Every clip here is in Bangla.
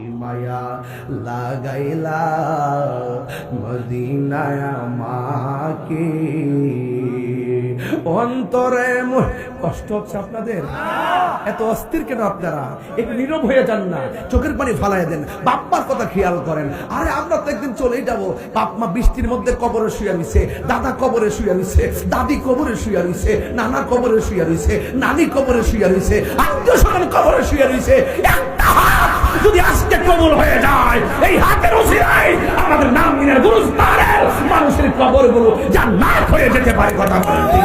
কি মায়া লাগাইলা মদিনায় আমাকে অন্তরে কষ্ট হচ্ছে আপনাদের? এত অস্থির কেন আপনারা? একটু নীরব হয়ে যান না, চোখের পানি ফালাই দেন, বাপ্পার কথা খেয়াল করেন। আরে আমরা তো একদিন চলেই যাবো। বাপ মা বৃষ্টির মধ্যে কবরে শুয়ে রইছে, দাদা কবরে শুয়ে রইছে, দাদি কবরে শুয়ে রইছে, নানা কবরে শুয়ে রইছে, নানি কবরে শুয়ে রইছে, আত্মীয় স্বজন কবরে শুয়ে রইছে। একটা হাত যদি আজকে কবর হয়ে যায়, এই হাতের উসিলায় আমাদের নাম মিনের গুরুস্থানের মানুষের কবরগুলো জান্নাত হয়ে যেতে পারে। কথা বলতে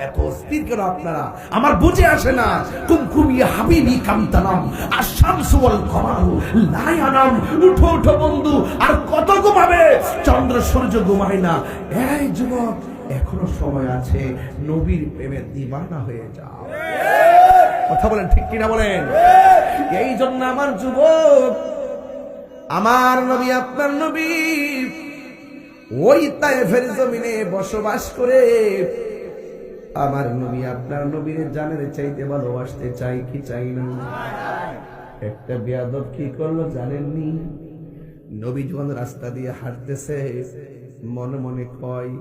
এত অস্থির কেন আপনারা? আমার বুঝে আসে না। কুমকুমি হাবিবি কামতানাম আশামসু ওয়াল কমারু লা ইয়ানাম। উঠো উঠো বন্ধু, আর কত ঘুমাবে? চন্দ্র সূর্য ঘুমায় না। এই যুবক, এখনো সময় আছে, নবীর প্রেমে দিওয়ানা হয়ে যাও। কথা বলেন ঠিক কিনা বলেন? এই জন্য আমার যুবক, আমার নবী আপনার নবী ওই তায়েফের জমিনে বসবাস করে আমার নবী আপনার নবীর জানের চাইতে ভালোবাসতে চাই কি চাই না? একটা বেয়াদব কি করলো জানেননি? নবী যখন রাস্তা দিয়ে হাঁটতেছে, মনে মনে কয়,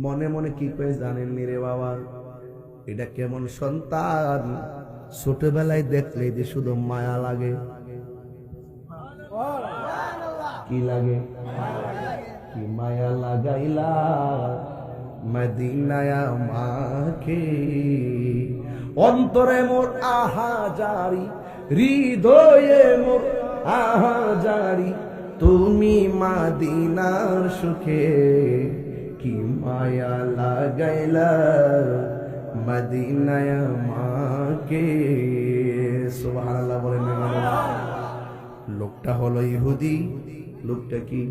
মনে মনে কি কয় জানেননি রে বাবা? এটা কেমন সন্তান, ছোটবেলায় দেখলে যে শুধু মায়া লাগে। কি লাগে? কি মায়া লাগাইলা মদিনায় আমাকে। অন্তরে মোর আহা জারি, হৃদয়ে মোর আহা জারি, তুমি মদিনার সুখে কি মায়া লাগাইলা মদিনায় আমাকে। সুবহানাল্লাহ বলেন। লোকটা হলো ইহুদি। লোকটা কি?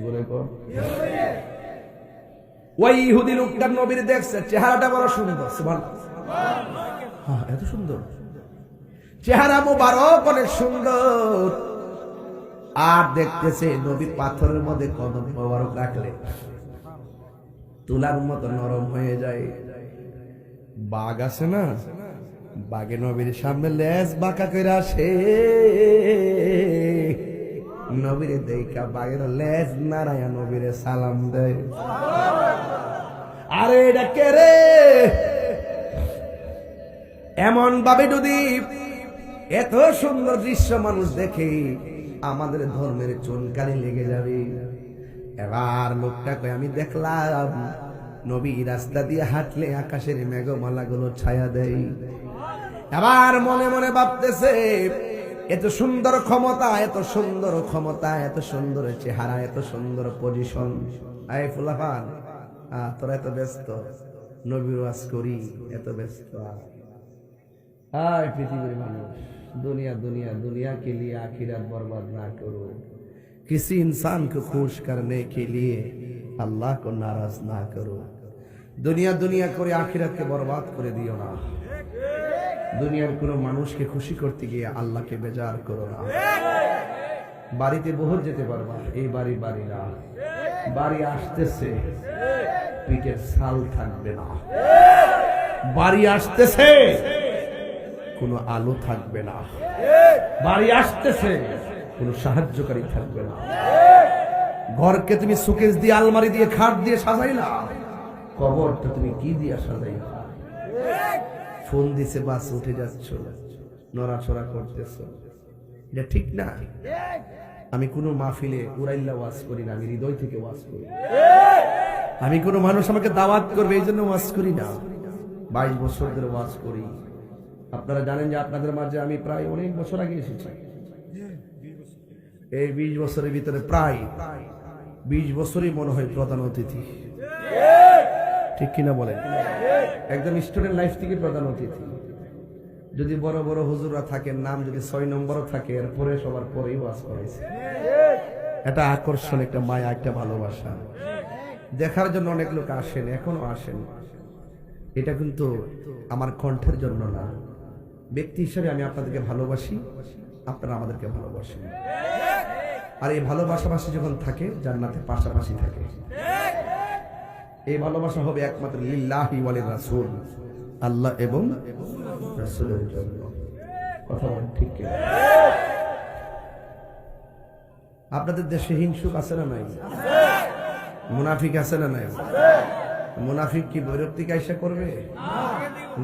বলে কর। ওই ইহুদি লোকটা নবীর দেখছে, চেহারাটা বড় সুন্দর। সুবহানাল্লাহ, হ্যাঁ এত সুন্দর চেহারা, মুবারক, অনেক সুন্দর। আর দেখতেছে নবী পাথরের মধ্যে কদম মোবারক রাখলে তুলার মতো নরম হয়ে যায়। বাঘ আছে না, বাঘে নবীর সামনে লেজ বাঁকা করে আসে, নবীরে দেখা বাঘের লেজ নাড়ায়া নবীরে সালাম দেয়। আরে এটা কে রে? এমন ভাবে যদি এত সুন্দর দৃশ্য মানুষ দেখে, আমাদের ধর্মের চুনকালি লেগে যাবে। এবার লোকটা কয়, আমি দেখলাম নবী রাস্তা দিয়ে হাঁটলে আকাশের মেঘমালা গুলো ছায়া দেয়। এবার মনে মনে ভাবতেছে, এত সুন্দর ক্ষমতা, এত সুন্দর ক্ষমতা, এত সুন্দর চেহারা, এত সুন্দর পজিশন। আয় ফুলাফান, তোরা এত ব্যস্ত, নবীর ওয়াজ করি, এত ব্যস্ত। আয় পৃথিবীর মানুষ, दुनिया दुनिया दुनिया के लिए आखिरत बर्बाद ना करो। किसी इंसान को खुश करने के लिए अल्लाह को नाराज ना करो। दुनिया दुनिया करे आखिरत के बर्बाद करे दियो ना। दुनियार कोनो मानुषके खुशी करते गिये आल्लाहके बेजार करो ना। बाड़ीते बहुत जेते पारबा, এই বাড়ি বাড়ি না, বাড়ি আসতেছে পিঠের ছাল থাকবে না। বাড়ি আসতেছে কোনো আলো থাকবে না। বাড়ি আসতেছে কোনো সাহায্যকারী থাকবে না। ঘরকে তুমি সুকেস দিয়ে, আলমারি দিয়ে, খাট দিয়ে সাজাইলা, কবরটা তুমি কি দিয়ে সাজাইলা? ফোন দিছে, বাস উঠে যাচ্ছ, নড়াচড়া করতেছ, এটা ঠিক না। আমি কোনো মাহফিলে উড়াইল্লা ওয়াজ করি না, আমি হৃদয় থেকে ওয়াজ করি। আমি কোনো মানুষ আমাকে দাওয়াত করবে এই জন্য ওয়াজ করি না। 22 বছর ধরে ওয়াজ করি। আপনারা জানেন যে আপনাদের মাঝে আমি প্রায় অনেক বছর আগে এসেছি। এই 20 বছরের ভিতরে প্রায় 20 বছরই মনে হয় প্রধান অতিথি, ঠিক কিনা বলেন? একদম স্টুডেন্ট লাইফ থেকে প্রধান অতিথি। যদি বড় বড় হুজুররা থাকেন, নাম যদি 6 নম্বরও থাকে, এরপরে সবার পরেই ওয়াজ করাইছে। এটা আকর্ষণ, একটা মায়া, একটা ভালোবাসা। দেখার জন্য অনেক লোক আসেন, এখনো আসেন। এটা কিন্তু আমার কণ্ঠের জন্য না, ব্যক্তি হিসেবে আমি আপনাদেরকে ভালোবাসি, আপনারা আমাদেরকে ভালোবাসেন। আর এই ভালোবাসাবাসী যখন থাকে, জান্নাতের পাশাপাশি থাকে। এই ভালোবাসা হবে একমাত্র লিল্লাহি ওয়া লির রাসূল, আল্লাহ এবং রাসূলের জন্য। কথা বলেন ঠিক কিনা? আপনাদের দেশে হিংসুক আছে না নাই? মুনাফিক আছে না নাই? মুনাফিক কি বৈরক্তি কায়সা করবে?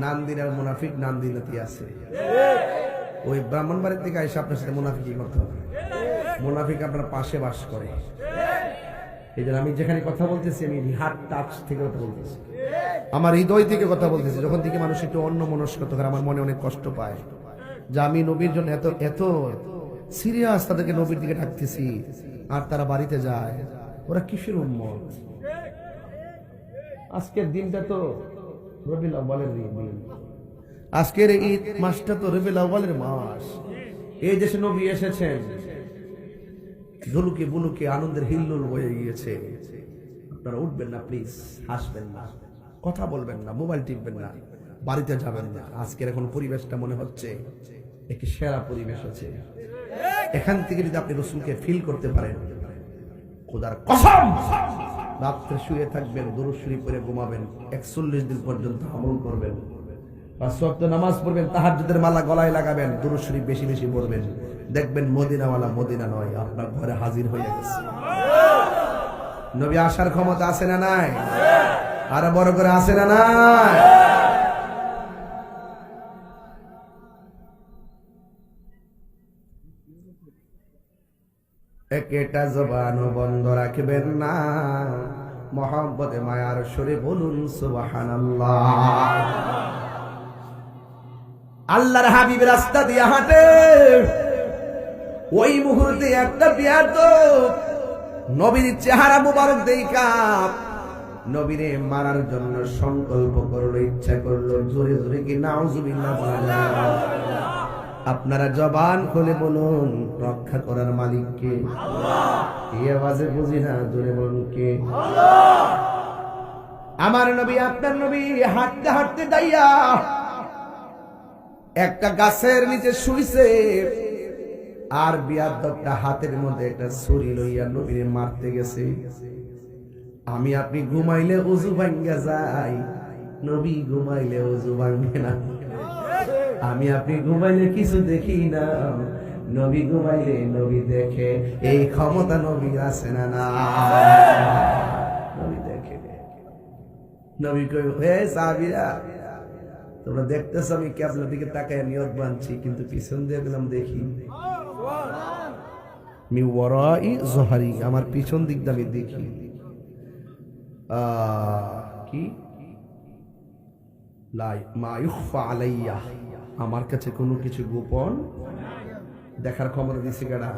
নান্দিনার মুনাফিক নান্দিনাতি আছে। ওই ব্রাহ্মণ বাড়ির থেকে আইসা আপনার সাথে মুনাফিকি করতে হবে। মুনাফিক আপনার পাশে বাস করে। এই জন্য আমি যেখানে কথা বলতেছি আমি হার্ট টাচ থেকে কথা বলতেছি, আমার হৃদয় থেকে কথা বলতেছি। যখন থেকে মানুষ একটু অন্য মনস্কত করে আমার মনে অনেক কষ্ট পায় যে আমি নবীর জন্য এত এত সিরিয়াস তাদেরকে নবীর দিকে ডাকতেছি আর তারা বাড়িতে যায়। ওরা কিসের উম্মত? আজকের দিনটা তো রবিউল আউয়ালের দিন, আজকের ঈদ মাসটা তো রবিউল আউয়ালের মাস। এই দেশে নবী এসেছেন, ধুলুকে বুলুকে আনন্দের হিল্লোল বয়ে গিয়েছে। আপনারা উঠবেন না প্লিজ, হাসবেন না, কথা বলবেন না, মোবাইল টিপবেন না, বাড়িতে যাবেন না। আজকের এখন পরিবেশটা মনে হচ্ছে একটি সেরা পরিবেশ আছে। এখান থেকে যদি আপনি রাসূলকে ফিল করতে পারেন, খোদার কসম রাত্রে শুয়ে থাকবেন, দুরূদ শরীফ পড়ে ঘুমাবেন, 41 দিন পর্যন্ত আমল করবেন, 5 ওয়াক্ত নামাজ পড়বেন, তাহাজ্জুদের মালা গলায় লাগাবেন, দুরূদ শরীফ বেশি বেশি পড়বেন, দেখবেন মদিনাওয়ালা মদিনা নয় আপনার ঘরে হাজির হয়ে গেছে। নবী আসার ক্ষমতা আছে না নাই? আর বড় করে আছে না নাই? একটা জবান বন্ধ রাখবেন না, মহব্বতে মায়ার সুরে বলুন সুবহানাল্লাহ। আল্লাহর হাবিব রাস্তা দিয়ে হাঁটে, ওই মুহূর্তে একটা বেয়াদব নবীর চেহারা মুবারক দেখা নবীরে মারার জন্য সংকল্প করলো, ইচ্ছা করলো। জোরে জোরে কি নাউজুবিল্লাহ বলা যায়? আপনারা জবান খুলে বলুন রক্ষা করার মালিক কে? এই আওয়াজে বুঝি না, জোরে বলুন কে? আমার নবী, আপনার নবী হাঁটতে হাঁটতে দাইয়া একটা গাছের নিচে শুইছে, আর বিয়াদবটা হাতের মধ্যে একটা ছুরি লইয়া নবীরে মারতে গেছে। আমি আপনি ঘুমাইলে উজু ভাঙ্গা যায়, নবী ঘুমাইলে উজু ভাঙ্গে না। আমি আপনি ঘুমাইলে কিছু দেখি না, নবী ঘুমাইলে নবী দেখে। এই ক্ষমতা নবীর আছে না? না, নবী দেখে। নবী কই, হে সাহাবীরা তোমরা দেখতেছ আমি কি আপনার দিকে তাকায় নিয়ত বানছি, কিন্তু পিছন দিয়ে গেলাম দেখি। মি ওয়ারাই জোহারি, আমার পিছন দিক দিয়ে আমি দেখি। কি লাই মা ইউখফা আলাইয়া, আমার কাছে কোনো কিছু গোপন দেখার ক্ষমতা দিছে কেডা?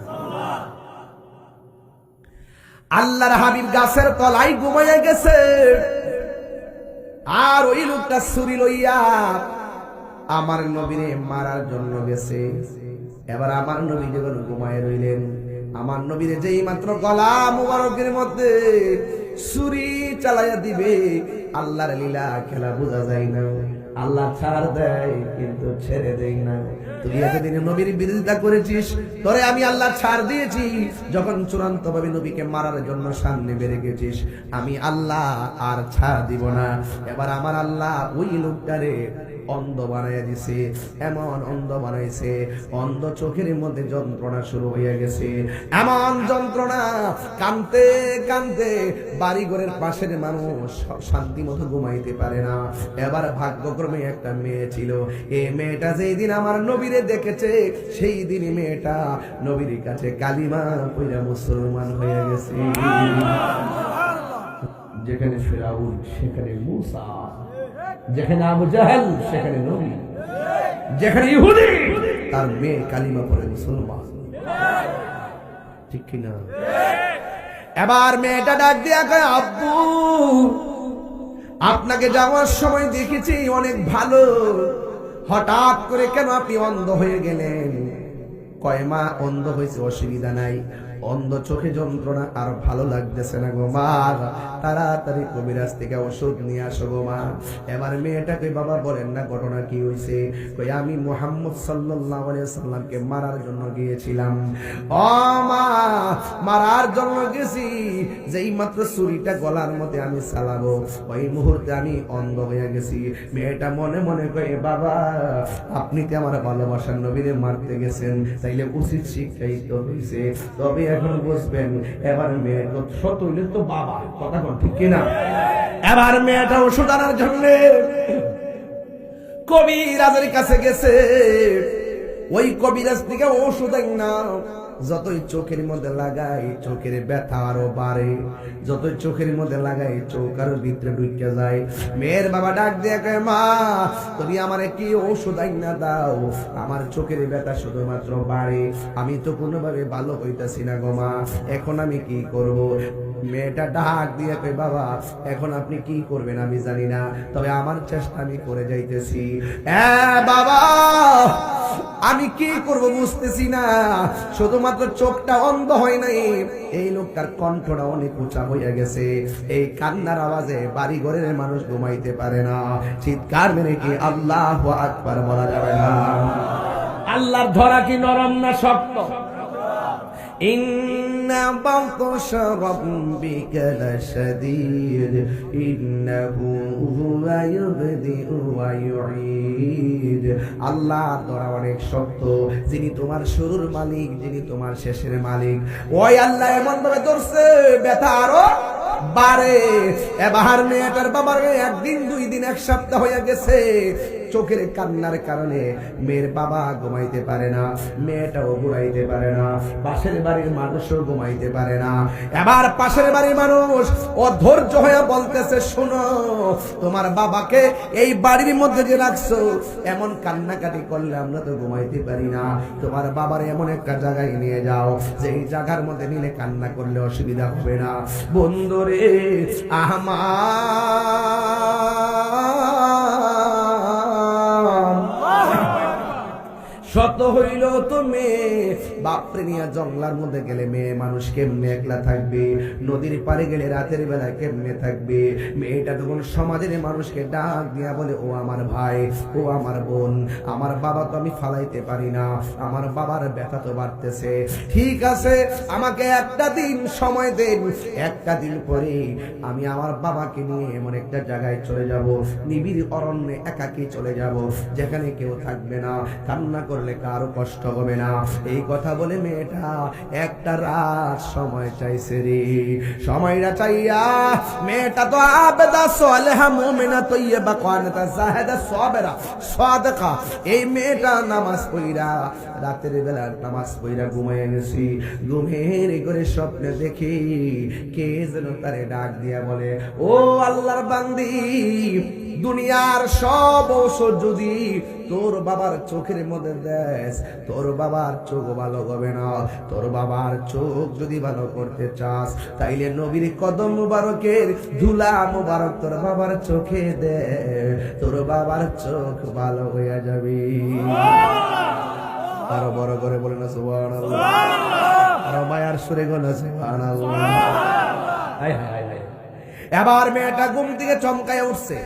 আল্লাহর হাবিব গাছের তলায় ঘুমাইয়া গেছে, আর ওই লোকটা ছুরি লইয়া আমার নবীরে মারার জন্য গেছে। এবার আমার নবী যখন ঘুমায় রইলেন, আমার নবীরে যেই মাত্র গলা মুবারকের মধ্যে ছুরি চালাইয়া দিবে, আল্লাহর লীলা খেলা বোঝা যায় না। আল্লাহ ছাড় দেয় কিন্তু ছেড়ে দেয় না। তুই এতদিন নবীর বিরোধিতা করেছিস, তোরে আমি আল্লাহ ছাড় দিয়েছি। যখন চূড়ান্ত ভাবে নবীকে মারার জন্য সামনে বেড়ে গেছিস, আমি আল্লাহ আর ছাড় দিব না। এবার আমার আল্লাহ ওই লোকটারে অন্ধ বানাইয়া দিছে, এমন অন্ধ বানাইছে, অন্ধ চোখের মধ্যে যন্ত্রণা শুরু হয়ে গেছে। এমন যন্ত্রণা, কানতে কানতে বাড়িঘরের পাশের মানুষ শান্তি মতো ঘুমাইতে পারে না। এবার ভাগ্যক্রমে একটা মেয়ে ছিল, এই মেয়েটা যেই দিন আমার নবীরে দেখেছে, সেই দিন মেয়েটা নবীর কাছে কালিমা পড়ে মুসলমান হয়ে গেছে। যেখানে ফিরাউন সেখানে মূসা, যেখানে আবু জাহেল সেখানে নবী, যেখানে ইহুদি তার মেয়ে কালিমা পড়ে মুসলমান। ঠিক কিনা? এবার মেয়েটা ডাক দিয়া কয়, আব্বু আপনাকে যাওয়ার সময় দেখেছি অনেক ভালো, হঠাৎ করে কেন আপনি অন্ধ হয়ে গেলেন? কয় মা, অন্ধ হয়েছে অসুবিধা নাই, অন্ধ চোখে যন্ত্রণা আর ভালো লাগতেছে না গো মা, তাড়াতাড়ি কবিরাজ থেকে ওষুধ নিয়ে আসো গো মা। এবার মেয়েটাকে বাবা বলেন না ঘটনা কি হয়েছে? কই আমি মুহাম্মদ সাল্লাল্লাহু আলাইহি ওয়াসাল্লামকে মারার জন্য গিয়েছিলাম। ও মা, মারার জন্য গেছি, যেই মাত্র ছুরিটা গলার মধ্যে আমি চালাবো ওই মুহূর্তে আমি অন্ধ হয়ে গেছি। মেয়েটা মনে মনে কয়ে বাবা আপনি কি আমার ভালোবাসার নবীরে মারতে গেছেন, তাইলে উচিত শিক্ষাই তো হয়েছে। তবে এখন বুঝবেন। এবার মেয়ে তো সত হইলে তো বাবা কথা বল ঠিক কিনা? এবার মেয়েটা ওষুধ আনার জন্য কবিরাজের কাছে গেছে। ওই কবিরাজ থেকে ওষুধ না, যতই চোখের মধ্যে লাগাই চোখের ব্যথা আরো বাড়ে, যতই চোখের মধ্যে লাগাই চোখ আরো ভিতরে ঢুকে যায়। মেয়ের বাবা ডাক দিয়ে কয় মা তুমি আমার কি ওষুধ আইনা দাও, আমার চোখের ব্যথা শুধুমাত্র বাড়ে, আমি তো কোনোভাবে ভালো হইতাছি না গো মা, এখন আমি কি করব? মেয়েটা ডাক দিয়ে কয় বাবা এখন আপনি কি করবেন আমি জানি না, তবে আমার চেষ্টা আমি করে যাইতেছি। বাবা আমি কি করব বুঝতেছি না, শুধুমাত্র চোখটা অন্ধ হয় নাই, এই লোকটার কণ্ঠটা অনেক উঁচা হইয়া গেছে। এই কান্নার আওয়াজে বাড়ি ঘরের মানুষ ঘুমাইতে পারে না। চিৎকার মেরে কি আল্লাহু আকবার বলা যাবে না? আল্লাহর ধরা কি নরম না শক্ত? ইন্না বাতশা রাব্বিকা লাশাদীদ ইন্নাহু হুয়া ইউবদিউ ওয়া ইউঈদ। আল্লাহর ধরা অনেক শক্ত, যিনি তোমার শুরুর মালিক, যিনি তোমার শেষের মালিক, ওই আল্লাহ এমন ভাবে ধরছে ব্যথা আরো বাড়ে। এবার মেয়েটার বাবার একদিন দুই দিন এক সপ্তাহ হয়ে গেছে চোখের কান্নার কারণে। মেয়ের বাবা ঘুমাইতে পারে না, মেয়েটাও ঘুমাইতে পারে না, পাশের বাড়ির মানুষও ঘুমাইতে পারে না। এবার পাশের বাড়ির মানুষ অধৈর্য হয়ে বলতেছে শোনো তোমার বাবাকে এই বাড়ির মধ্যে যে রাখছো এমন কান্নাকাটি করলে আমরা তো ঘুমাইতে পারি না, তোমার বাবার এমন একটা জায়গায় নিয়ে যাও যে এই জায়গার মধ্যে নিলে কান্না করলে অসুবিধা হবে না। বন্ধুরে শত হইল তো মেয়ে বাপরে নিয়ে জঙ্গলার মধ্যে গেলে মেয়ে মানুষ কেমনে একলা থাকবে, নদীর পাড়ে গেলে রাতের বেলা কেমনে থাকবে। মেয়েটা তখন সমাজের মানুষকে ডাক দিয়া বলে ও আমার ভাই, ও আমার বোন, আমার বাবা তো আমি ফালাইতে পারি না, আমার বাবার ব্যথা তো বাড়তেছে, ঠিক আছে আমাকে একটা দিন সময় দেন, একটা দিন পরে আমি আমার বাবাকে নিয়ে এমন একটা জায়গায় চলে যাব, নিবিড় অরণ্যে একাকী চলে যাব, যেখানে কেউ থাকবে না, কান্না করলে কারো কষ্ট হবে না। এই কথা বলে মেয়েটা একটা রাত সময় চাইছে রে। সময়টা চাইয়া মেয়েটা তো আবেদা সালেহা মুমিনা তাইয়্যিবা কানাতা জাহিদা সাবিরা সাদিকা, এই মেয়েটা নামাজ পড়া রাতের বেলা নামাজ পড়া ঘুমিয়ে গেছে। ঘুমের ঘরে স্বপ্নে দেখি কে যেন তারে ডাক দিয়া বলে ও আল্লাহর বান্দি, দুনিয়ার সব ঔষধ যদি তোর বাবার চোখের মধ্যে দেশ, তোর বাবার চোখ ভালো হবে না, তোর বাবার চোখ যদি ভালো করতে চাস তাইলে নবীর কদম মুবারকের ধুলা মুবারক তোর বাবার চোখে দে, তোর বাবার চোখ ভালো হয়ে যাবে। আরো বড় করে বলে না সুবহানাল্লাহ, আরো মায়ার সুরে গনা সুবহানাল্লাহ। এবার মেয়েটা ঘুম থেকে চমকায় উঠছে,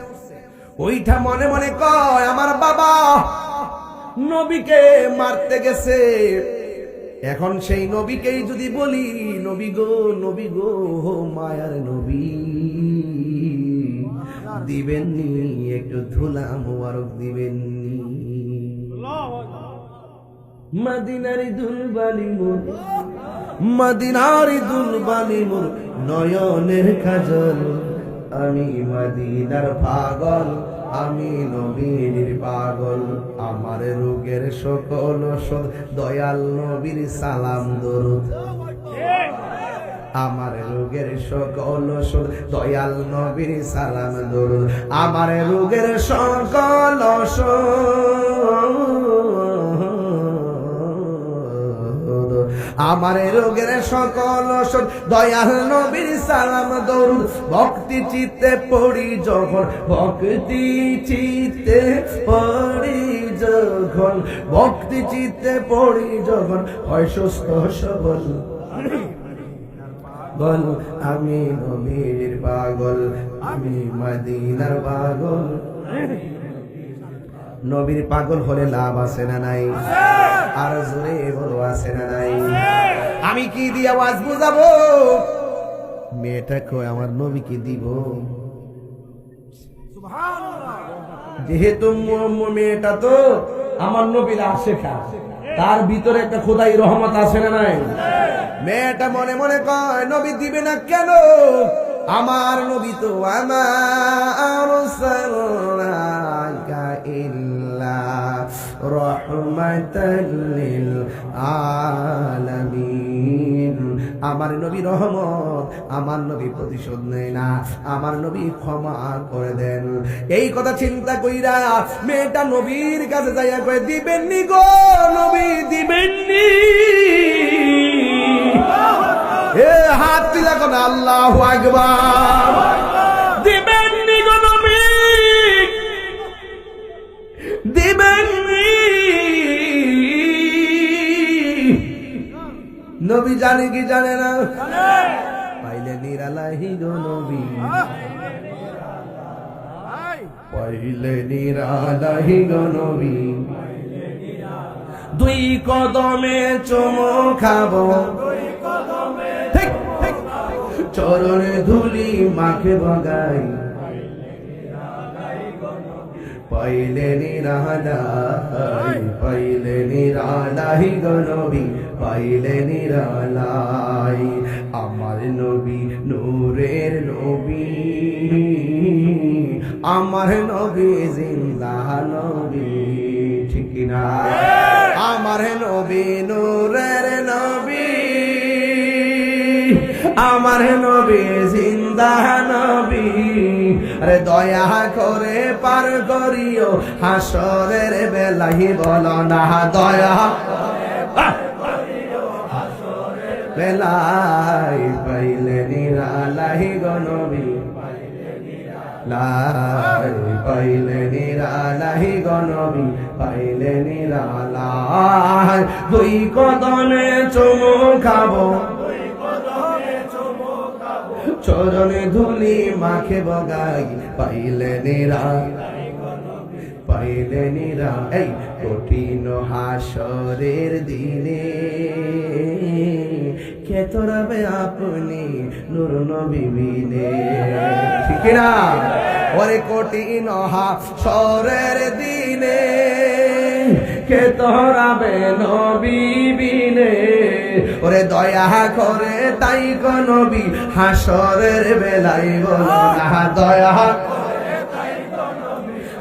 ওইটা মনে মনে কয় আমার বাবা নবীকে মারতে গেছে, এখন সেই নবীকেই যদি বলি নবী গো মায়ার নবী দিবেননি একটু ধুলা মুবারক দিবেননি। মদিনারি দুলবালি মোর, মদিনারি দুলবালি মোর নয়নের কাজল, আমি মদিনার পাগল, আমি নবীর পাগল, আমার রোগের সকল ওষুধ দয়াল নবীর সালাম দরুদ, আমার রোগের সকল ওষুধ দয়াল নবীর সালাম দরুদ, আমার রোগের সকল আমার রোগের সকল ওষুধ দয়াল নবীর সালাম দরুদ। ভক্তি চিত্তে পড়ি যখন, ভক্তি চিত্তে পড়ি যখন, ভক্তি চিত্তে পড়ি যখন হয় সুস্থ সবল, পাগল, আমি নবীর পাগল, আমি মদিনার পাগল। নবীর পাগল হলে লাভ আছে না নাই? আর জোরে বলো আছে না নাই? আমি কি দিয়ে আওয়াজ বুঝাবো? মেয়েটা কই আমার নবীকে দিব। যেহেতু মেয়েটা তো আমার নবীর আশেকা, তার ভিতরে একটা খোদাই রহমত আছে না নাই? মেয়েটা মনে মনে কয় নবী দিবে না কেন? আমার নবী তো আমার সাল্লাল্লাহু ইল্লা রাহমাতাল লিল আলামিন। আমার নবী রহমত, আমার নবী প্রতিশোধ নেয় না, আমার নবী ক্ষমা করে দেন। এই কথা চিন্তা কইরা মেয়েটা নবীর কাছে যাইয়া কয় দিবেননি গো নবী, দিবেননি। এ হাত তুলা কোন আল্লাহু আকবার, দিবেননি গো নবী, দিবেননি। নবী জানে কি জানে না? পাইলে নিরালাহি গো নবী, পাইলে নিরালাহি গো নবী। দুই কদমে চুমু খাবো, চরণে ধুলি মাখে বগাই, পাইলে নিরালাই, পাইলে নিরালাই গো নবী, পাইলে নিরালাই। আমার নবী নূরের নবী, আমার নবী জিন্দা নবী, ঠিক না? আমার নবী নূরের নবী, আমার নবী জিন্দা নবী। আরে দয়া করে পার করিও হাসরের বেলাহি, বলো না দয়া বেলাই, পাইলে নিরালাই গো নবী, লাই, পাইলে নিরালাই গো নবী, পাইলে নিরালাই। দুই কদমে চুমু খাবো, চরণে ধুলি মাখে বগাই, পাইলে নিরা, পাইলে নিরা। এই কঠিন হাসরের দিনে কে তোরাবে আপনি নূর নবী বিনে, ঠিক না? ওরে কঠিন হাসরের দিনে কে তোরাবে নবী বিনে। ওরে দয়া করে তাই গো নবী হাসরের বেলায়, বলো না দয়া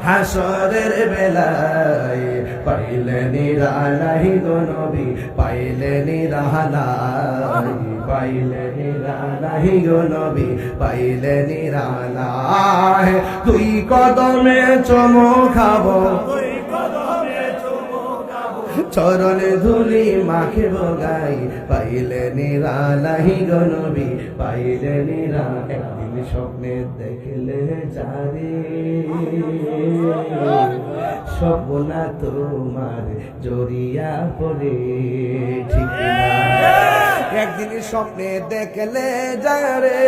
হাসরের বেলায়, পাইলে নিরালাই গো নবী, পাইলে নিরালাই, পাইলে নিরালাই গো নবী, পাইলে নিরালাই। দুই কদমে চুমু খাবো, চরণে ধুলি মাখে বগাই, পাইলে নিরালাই গো নবী, পাইলে নিরা। একদিন স্বপ্নে দেখলে যারে স্বপ্না তোমার জড়িয়া পড়ে, ঠিক না? একদিন স্বপ্নে দেখলে যারে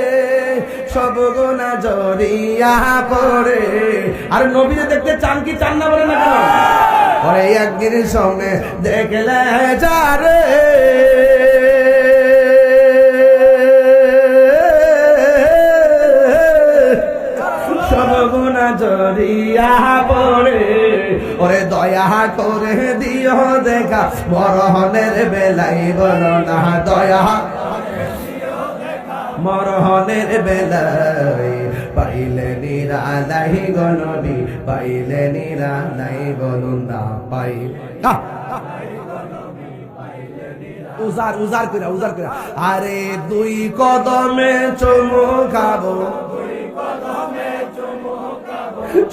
সব গুনাহ জড়িয়া পড়ে। আর নবীরে দেখতে চান কি চান না বলে না কেন? ওরে একদিন স্বপ্নে দেখলে যারে সব গুনাহ জড়িয়া পড়ে, ওরে দয়া করে দিও দেখা মরহনের বেলাই, বলো না দয়া মরহনের বেলায়, পাইলে নিরালাই গো নবী, পাইলে নিরালাই, বলুন না পাই। উজার উজার করে উজার করে। আরে দুই কদমে চুমু খাবো,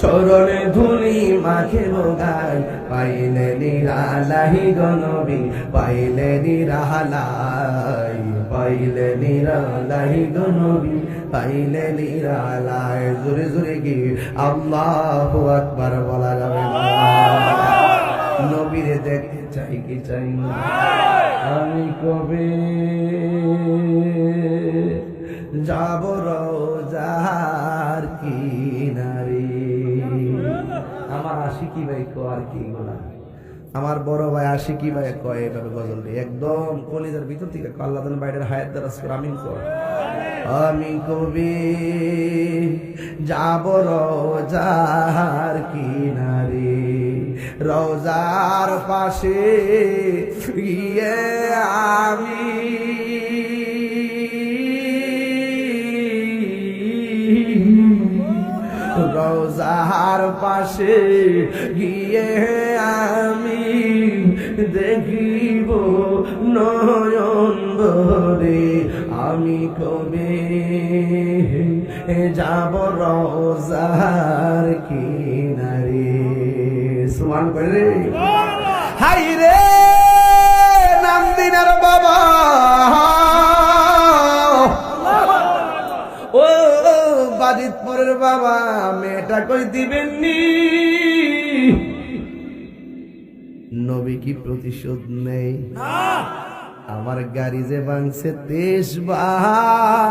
চরণে ধুলি মাখে বগাই, পাইলে নিরালাই গো নবী, পাইলে নিরালাই, পাইলে নিরালাই গো নবী, পাইলে নিরালাই। জোরে জোরে কি আল্লাহু আকবার বলা যাবে না? নবীরে দেখতে চাই কি চাই না? আমি কবে যাব রোজার কিনারে। আমার আশিকি ভাই কো আর কি বলা, আমার বড় ভাই আশিকি ভাই কয় এভাবে গজলটি একদম কলিজার ভিতর থেকে আল্লাহ তাআলা বাইরের হায়াত দারাজ করে আমিন কর। আমি কবি যাব রোজার কিনারে, রোজার পাশে গিয়ে আমি রোজার পাশে গিয়ে আমি দেখিব নয়ন ভরে, আমি কবে যাব রোজার কিনারে। সুবহান করে হাই রে নামদিনার বাবা, ও বাজিতপুরের বাবা, মেয়েটা কই দিবেননি? নবী কি প্রতিশোধ নেই? আমার গাড়ি যে ভাঙছে 23 বার,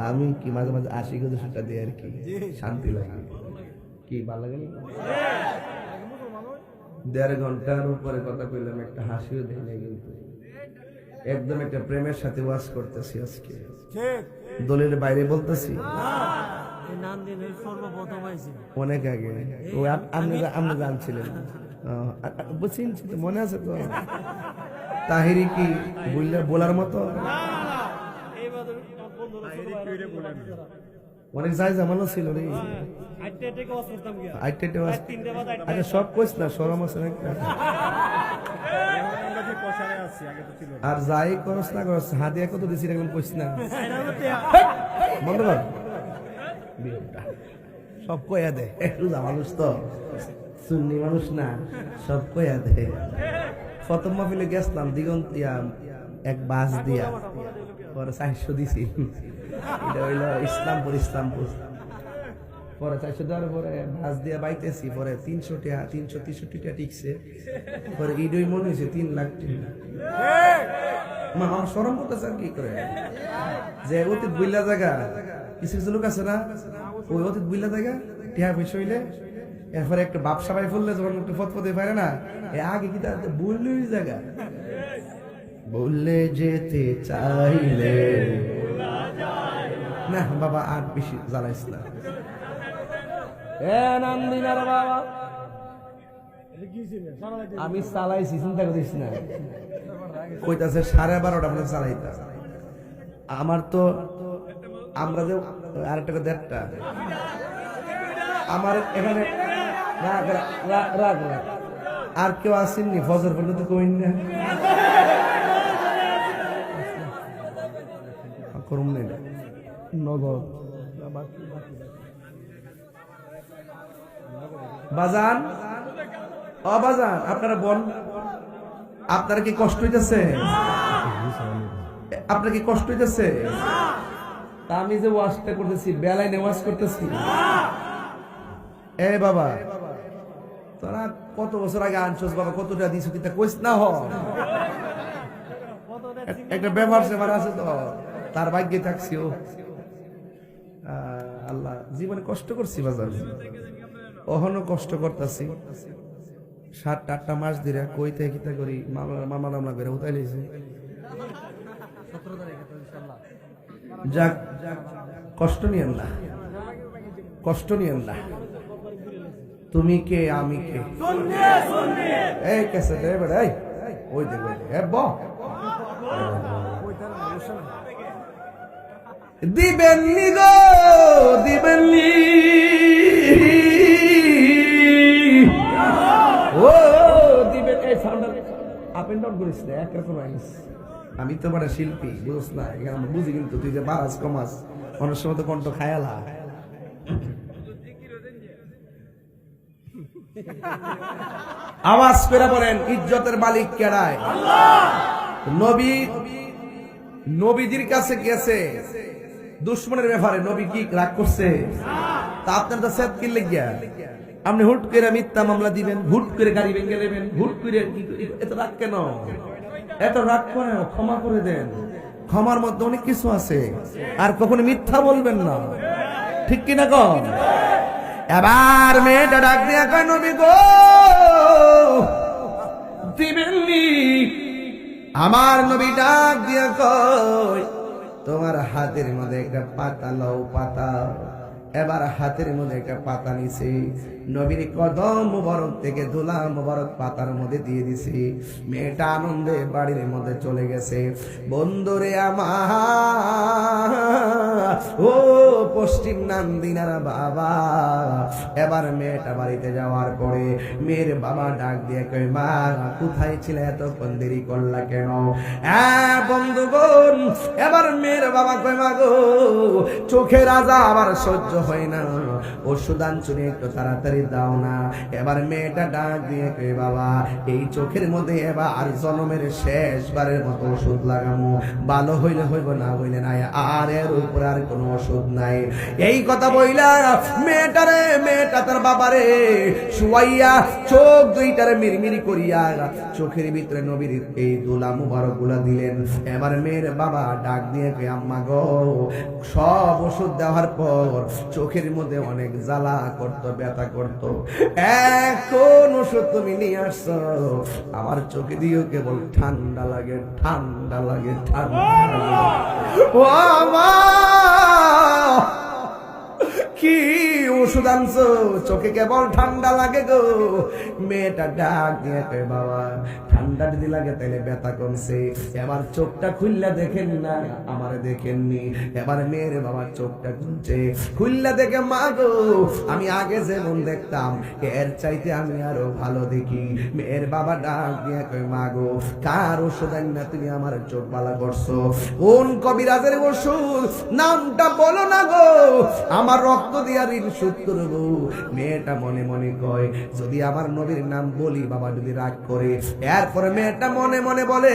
আমি কি মাঝে মাঝে 80-100 দিই আর কি, শান্তি লাগে। কি ভালো লাগে না? 1.5 ঘন্টার উপরে কথা কইলাম, একটা হাসিও দেয় না কিন্তু। একদম একটা প্রেমের সাথে ওয়াজ করতেছি আজকে, দলের বাইরে বলতেছি অনেক আগে। আপনি জানছিলেন, মনে আছে তো? তাহিরি কি বলার মতো অনেক যাই জামানো ছিল রে। আচ্ছা সব কইস না, সরম আছে নাকি? আর যাই করস না করস, হাদিয়া কত দিছি এখন কইস না, বন্ধ কর। সব কইয়া দে, রোজা মানুষ তো, সুন্নি মানুষ না, সব কইয়া দে। প্রথম মাহফিলে গেছিলাম দিগন্তিয়া এক বাস দিয়া, পরে 400 দিছি। এটা হইল ইসলামপুর। পরে 400 দেওয়ার পরে বাস দিয়া বাইতেছি, পরে 363 টাকা টিকছে। পরে ইডই মনে হয়েছে 3 লাখ টাকা। আমার শরম করতেছে আর কি করে, যে অতীত বুইলা জায়গা কিছু কিছু লোক আছে না, ওই অতীত বুইলা জায়গা টিয়া পয়সা হইলে এরপরে একটা বাপ সবাই ফুললে যখন একটু ফতফতে পারে না, আগে কি তার বললেই জায়গা বললে যেতে চাইলে না বাবা, আর বেশি জ্বালাইস না। বাবা আমি চালাইছি, চিন্তা করিস না। কইতাছে 12:30 মানে চালাইতা। আমার তো আমরা যে আরেকটা 1.5টা আমার এখানে রাগ আর কেউ আসেননি ফজর পর্যন্ত কইন না করুন নগদ বাজান অবাজান। আপনারা বল, আপনারা কি কষ্ট হইতেছে? আপনার কি কষ্ট হইতেছে? তা আমি যে ওয়াজটা করতেছি, বেলায় ওয়াজ করতেছি। এ বাবা, তোরা কত বছর আগে আনছস বাবা, কতটা দিছ কিতা কইস না। হ একটা ব্যবহার সেবার আছে তো, তার ভাগ্যে থাকছি। ও আল্লাহ, জীবনে কষ্ট করছি বাজার, অহনো কষ্ট করতেছি। 7-8টা মাস ধরে কইতে কিতা করি, মামলা করে উঠাই লইছে। যাক, কষ্ট নিয়েন না, কষ্ট নিয়েন না। তুমি কে আমি কে, এই কেসে রে বেড়া, ওই দেখ দিবেননি গো, দিবেননি ও দিবেন। এই সাউন্ড আপ এন্ড ডাউন করিস না, একরকম আইস। আমি তো বড় শিল্পী, বুঝছ না? এখানে বুঝি কিন্তু তুই যে বাস কমাস অনেক সময় তো কণ্ঠ খায়ালা। আওয়াজ করে বলেন, ইজ্জতের মালিক কেডায়? নবী নবীজির কাছে গেছে দুশ্মনের ব্যাপারে, নবী কি রাগ করছে? তা আপনার তো সেদ কি লেগিয়া আপনি হুট করে মিথ্যা মামলা দিবেন, হুট করে গাড়ি ভেঙে নেবেন, হুট করে এত রাগ কেন? এত রাগ করে ক্ষমা করে দেন, ক্ষমার মধ্যে অনেক কিছু আছে, আর কখনো মিথ্যা বলবেন না, ঠিক কিনা কন? এবার মেয়েটা ডাক দিয়া কয়, নবী গো দিবেননি? আমার নবী ডাক দিয়া কয়, তোমার হাতের মধ্যে একটা পাতা লও, পাতা। এবার হাতের মধ্যে একটা পাতা নিছে, নবীর কদম মুবারক থেকে ধুলা মুবারক পাতার মধ্যে দিয়ে দিছে। মেয়েটা আনন্দে বাড়ির মধ্যে চলে গেছে। বন্ধুরে আমার, ও পশ্চিম নান্দিনার বাবা, এবার মেয়েটা বাড়িতে যাওয়ার পরে মেয়ের বাবা ডাক দিয়ে কয়, মা কোথায় ছিলে, এতক্ষণ দেরি করলা কেন? হ্যাঁ বন্ধুগণ, এবার মেয়ের বাবা কয়, মা গো চোখের আজা আবার সহ্য হয় না, ওষুধ আনছুনি একটু তাড়াতাড়ি দাও না। এবার মেয়েটা ডাক দিয়ে কয়, বাবা এই চোখের মধ্যে এবার আর জন্মের শেষবারের মতো ওষুধ লাগামো, ভালো হইলে হইব, না হইলে নাই, আর এর উপর আর কোনো ওষুধ নাই। এই কথা বইলা মেয়েটা তার বাবারে শুয়াইয়া চোখ দুইটারে মিরমিরি করিয়া চোখের ভিতরে নবীর এই দুলা মুবারক গুলা দিলেন। এবার মেয়ের বাবা ডাক দিয়ে কয়, আম্মা গো সব ওষুধ দেওয়ার পর চোখের মধ্যে অনেক জ্বালা করতো, ব্যথা করতো, এখন ওষুধ তুমি নিয়ে আসছো, আমার চোখে দিয়েও কেবল ঠান্ডা লাগে, ঠান্ডা লাগে, ঠান্ডা লাগে। ও আমার কি ওষুধ আনছো, চোখে কেবল ঠান্ডা লাগে গো? মেয়েটা ডাক দিয়ে কয়, বাবা ঠান্ডা যদি লাগে তাহলে ব্যথা কমছে, এবার চোখটা খুললা দেখেন না, আমারে দেখেননি। এবার মেয়ের বাবা চোখটা খুলছে, খুললা দেখে, মা গো আমি আগে যেমন দেখতাম এর চাইতে আমি আরো ভালো দেখি। মেয়ের বাবা ডাক দিয়ে কয়, মা গো কার ওষুধ না তুমি আমার চোখ বালা করছো? কোন কবিরাজের ওষুধ, নামটা বলো না গো, আমার রক্ত দিয়া ঋণ শোধ করবো। মেয়েটা মনে মনে কয়, যদি আমার নবীর নাম বলি বাবা যদি রাগ করে। এরপরে মেয়েটা মনে মনে বলে,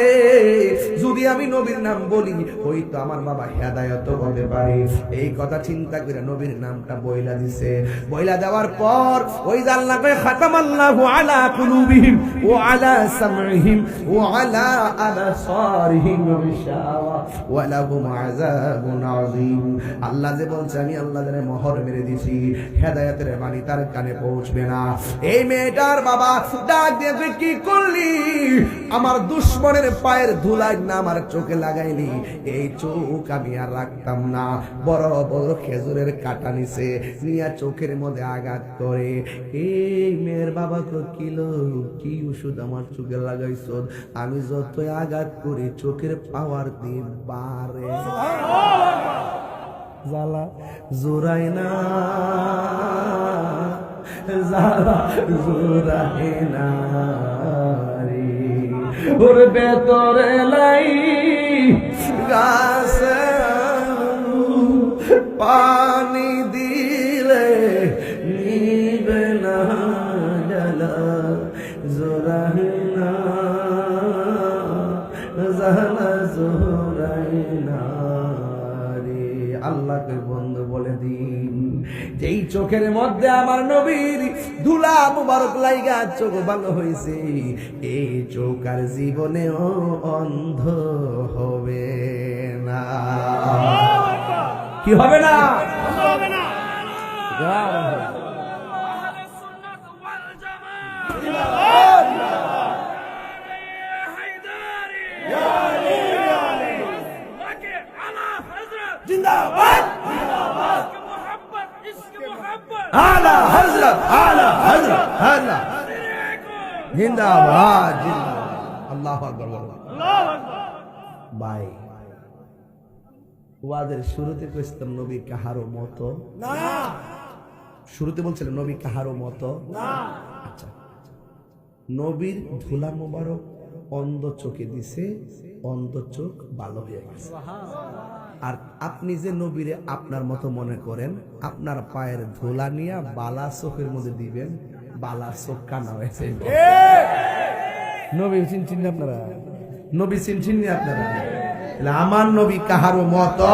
যদি আমি নবীর নাম বলি হয়তো আমার বাবা হেদায়েত হতে পারে। এই কথা চিন্তা করে নবীর নামটা বইলা দিছে। বইলা দেওয়ার পর ওই আল্লাহ কয়, খাতামাল্লাহু আলা কুলুবিহিম ওয়া আলা সামঈহিম ওয়া আলা আবসারিহিম গিশাওয়া ওয়া লাহুম আযাবুন আযীম। আল্লাহ যে বলছে আমি আল্লাহ জানে মোহর মেরে দিছি, হেদায়েতের বাণী তার কানে পৌঁছবে না। এই মেয়েটার বাবা ডাক দিয়ে, কি করলি? আমার দুশমনের পায়ের ধুলাই না আমার চোখে লাগাইলি, এই চোখ আমি আর রাখতাম না। বড় বড় খেজুরের কাটা নিছে, নিয়া চোখের মধ্যে আঘাত করে। এই মেয়ের বাবা কিলো কি ওষুধ আমার চোখে লাগাইছ? আমি যতই আঘাত করি চোখের পাওয়ার দিন বাড়ে, জ্বালা জোরাই না, জ্বালা জোরাই না রে, ওর ভেতরে লাই গাছ পানি দিলে নিবে না, জ্বালা জোরাই না, জ্বালা জোরাই না। আল্লাহকে বন্ধু বলে দিন, যেই চোখের মধ্যে আমার নবীর ধুলা মুবারক লাইগা চোখ ভালো হয়েছে, এই চোখ আর জীবনেও অন্ধ হবে না। কি হবে না? হবে না। जिंदाबाद आला हजरत, आला हजरत, आला जिंदाबाद, जिंदाबाद। अल्लाहु আকবার, আল্লাহু আকবার। ভাই ওয়াজের শুরুতে কইছিলাম নবী কাহারো মতো না, শুরুতে বলছিলাম নবী কাহারো মতো না। আচ্ছা, নবীর ধুলা মোবারক অন্ধ চোখে দিছে, অন্ধ চোখ ভালো হয়ে গেছে। আর আপনি যে নবীরে আপনার মতো মনে করেন, আপনার পায়ের ধুলা নিয়ে বালা চোখের মধ্যে দিবেন, বালা চোখ কানা হয়েছে। নবী চিনছেন আপনারা? নবী চিনছেন আপনারা? আমার নবী কাহারো মতো